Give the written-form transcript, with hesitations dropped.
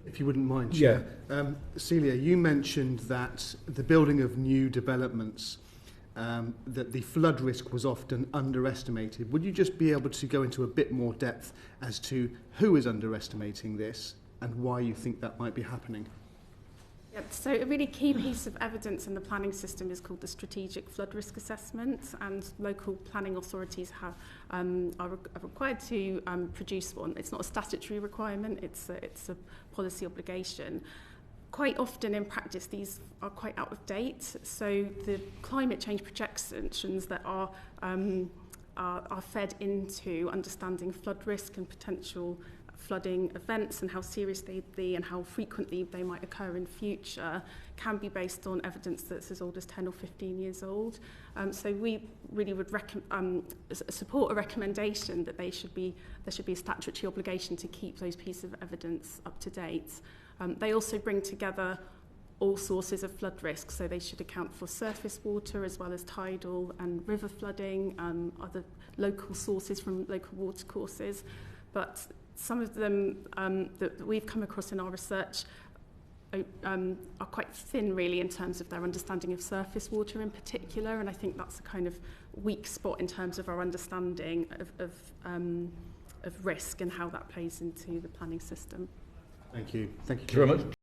If you wouldn't mind, Yeah. Chair. Celia, you mentioned that the building of new developments, that the flood risk was often underestimated. Would you just be able to go into a bit more depth as to who is underestimating this and why you think that might be happening? Yeah, so a really key piece of evidence in the planning system is called the Strategic Flood Risk Assessment, and local planning authorities are required to produce one. It's not a statutory requirement, it's a policy obligation. Quite often in practice these are quite out of date, so the climate change projections that are fed into understanding flood risk and potential flooding events and how serious they'd be and how frequently they might occur in future can be based on evidence that's as old as 10 or 15 years old. So we really would support a recommendation that there should be a statutory obligation to keep those pieces of evidence up to date. They also bring together all sources of flood risk, so they should account for surface water as well as tidal and river flooding, other local sources from local watercourses. But some of them that we've come across in our research are quite thin, really, in terms of their understanding of surface water in particular, and I think that's a kind of weak spot in terms of our understanding of risk and how that plays into the planning system. Thank you. Thank you Thank you very much.